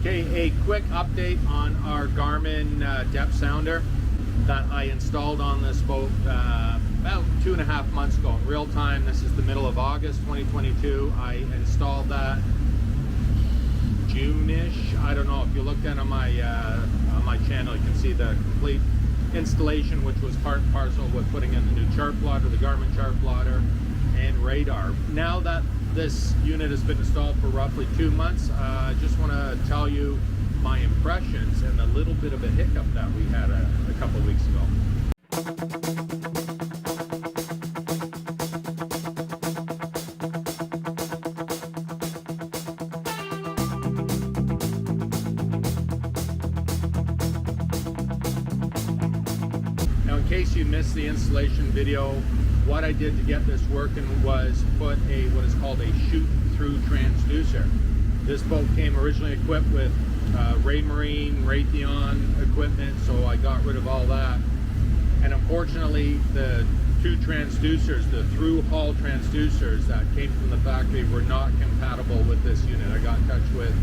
Okay, a quick update on our Garmin depth sounder that I installed on this boat about 2.5 months ago in real time. This is the middle of August 2022. I installed that June-ish. I don't know, if you look down on my channel, you can see the complete installation, which was part and parcel with putting in the new chart plotter, the Garmin chart plotter, and radar. Now that this unit has been installed for roughly 2 months, I just want to tell you my impressions and a little bit of a hiccup that we had a couple of weeks ago. Now, in case you missed the installation video, what I did to get this working was put what is called a shoot-through transducer. This boat came originally equipped with Raymarine, Raytheon equipment, so I got rid of all that. And unfortunately, the two transducers, the through-hull transducers that came from the factory, were not compatible with this unit. I got in touch with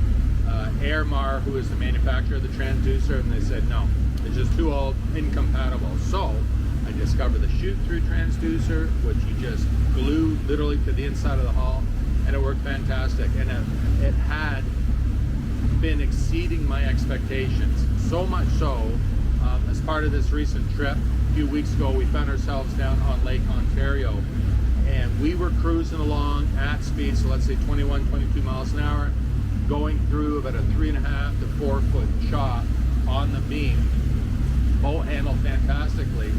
Airmar, who is the manufacturer of the transducer, and they said no, it's just too old, incompatible. So I discovered the shoot-through transducer, which you just glue literally to the inside of the hull, and it worked fantastic. And it had been exceeding my expectations, so much so, as part of this recent trip a few weeks ago, we found ourselves down on Lake Ontario, and we were cruising along at speed, so let's say 21, 22 miles an hour, going through about a 3.5 to 4 foot chop on the beam. Boat handled fantastically,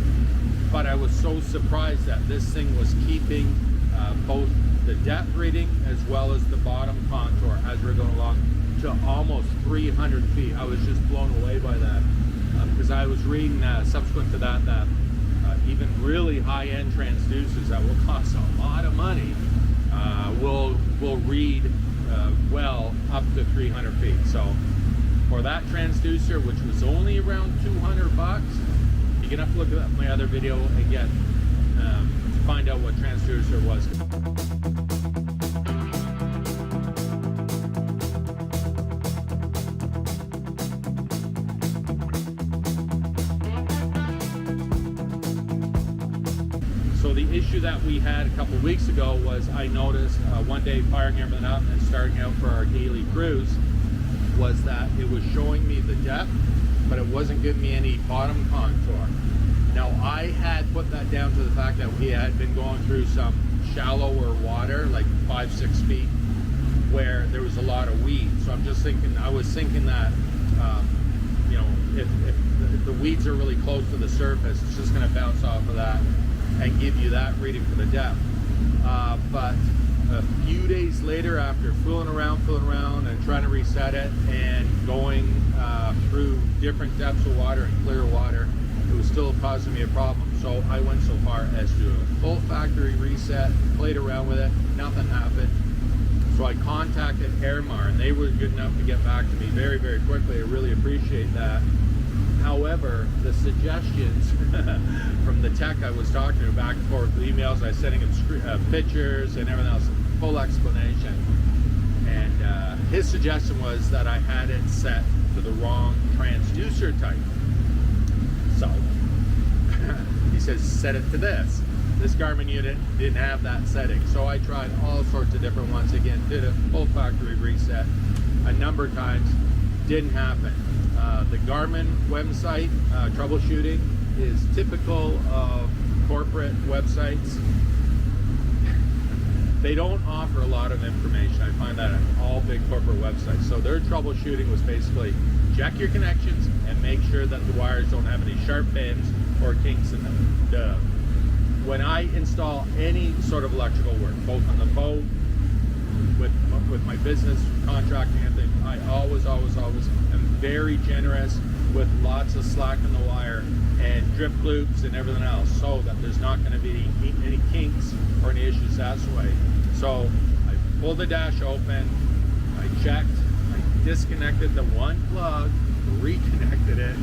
but I was so surprised that this thing was keeping both the depth reading as well as the bottom contour as we're going along to almost 300 feet. I was just blown away by that, because I was reading subsequent to that even really high-end transducers that will cost a lot of money will read well up to 300 feet. So for that transducer, which was only around 200 bucks, you're gonna have to look at my other video again to find out what transducer was. So the issue that we had a couple of weeks ago was I noticed one day firing everything up and starting out for our daily cruise was that it was showing me the depth, but it wasn't giving me any bottom contour. Now, I had put that down to the fact that we had been going through some shallower water, like 5-6 feet, where there was a lot of weeds. So I'm just thinking, I was thinking that, you know, if the weeds are really close to the surface, it's just going to bounce off of that and give you that reading for the depth. But a few days later, after fooling around and trying to reset it and going through different depths of water and clear water, it was still causing me a problem. So I went so far as to do a full factory reset, played around with it, nothing happened. So I contacted Airmar, and they were good enough to get back to me very, very quickly. I really appreciate that. However, the suggestions from the tech I was talking to, back and forth with emails, I was sending him pictures and everything else, full explanation. And his suggestion was that I had it set to the wrong transducer type. So he says, set it to this. This Garmin unit didn't have that setting. So I tried all sorts of different ones. Again, did a full factory reset a number of times. Didn't happen. The Garmin website, Troubleshooting, is typical of corporate websites. They don't offer a lot of information. I find that on all big corporate websites. So their troubleshooting was basically check your connections and make sure that the wires don't have any sharp bends or kinks in them. Duh. When I install any sort of electrical work, both on the boat, with my business, contracting and things, I always am very generous with lots of slack in the wire and drip loops and everything else, so that there's not going to be any kinks or any issues that way. So I pulled the dash open, I checked, I disconnected the one plug, reconnected it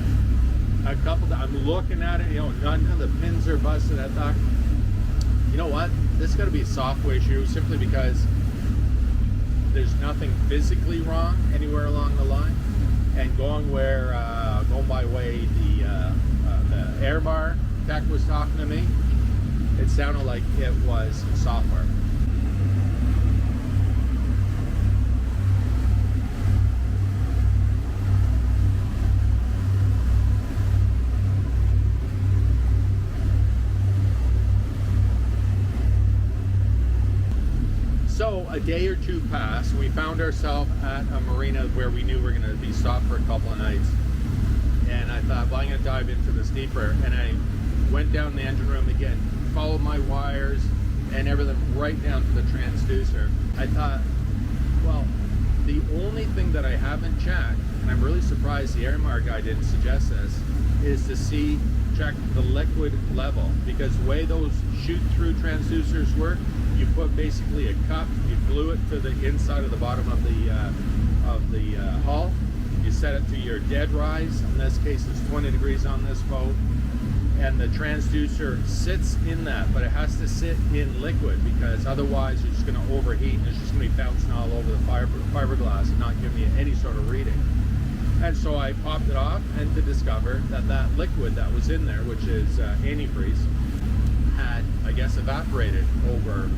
a couple times. I'm looking at it, you know, none of the pins are busted. I thought, you know what, this has got to be a software issue, simply because there's nothing physically wrong anywhere along the line. and going by way the Airmar tech was talking to me, it sounded like it was software. So a day or two passed. We found ourselves at a marina where we knew we were going to be stopped for a couple of nights. And I thought, well, I'm going to dive into this deeper. And I went down the engine room again, followed my wires and everything right down to the transducer. I thought, well, the only thing that I haven't checked, and I'm really surprised the Airmar guy didn't suggest this, is to check the liquid level. Because the way those shoot-through transducers work, you put basically a cup, you glue it to the inside of the bottom of the hull. You set it to your dead rise. In this case, it's 20 degrees on this boat, and the transducer sits in that, but it has to sit in liquid because otherwise you're just going to overheat and it's just going to be bouncing all over the fiberglass and not giving you any sort of reading. And so I popped it off, and to discover that liquid that was in there, which is antifreeze, had, I guess, evaporated over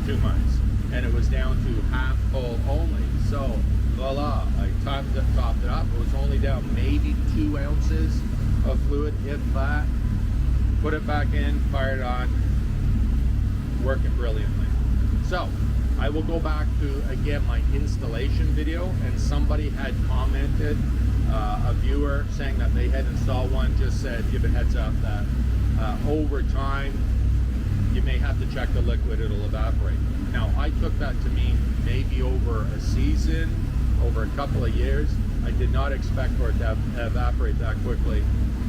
2 months, and it was down to half full only. So voila, I topped it up. It was only down maybe 2 ounces of fluid, if that. Put it back in, fired it on, working brilliantly. So I will go back to, again, my installation video, and somebody had commented, a viewer saying that they had installed one, just said, give a heads up that over time you may have to check the liquid, it'll evaporate. Now, I took that to mean maybe over a season, over a couple of years. I did not expect for it to evaporate that quickly.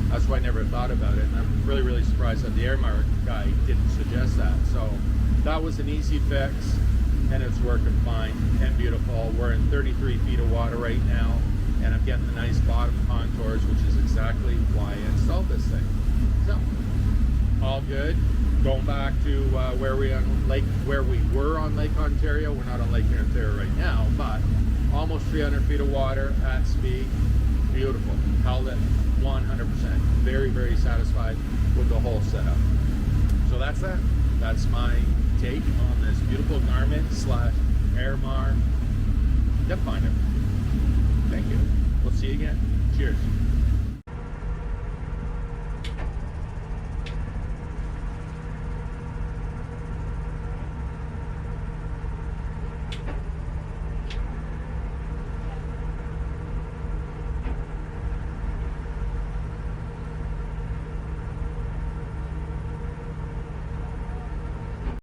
That's why I never thought about it. And I'm really, really surprised that the Airmar guy didn't suggest that. So that was an easy fix, and it's working fine and beautiful. We're in 33 feet of water right now, and I'm getting the nice bottom contours, which is exactly why I installed this thing. So, all good. Going back to where we were on Lake Ontario. We're not on Lake Ontario right now, but almost 300 feet of water at speed. Beautiful. Held it 100%. Very, very satisfied with the whole setup. So that's that. That's my take on this beautiful Garmin / Airmar depth finder. Thank you. We'll see you again. Cheers.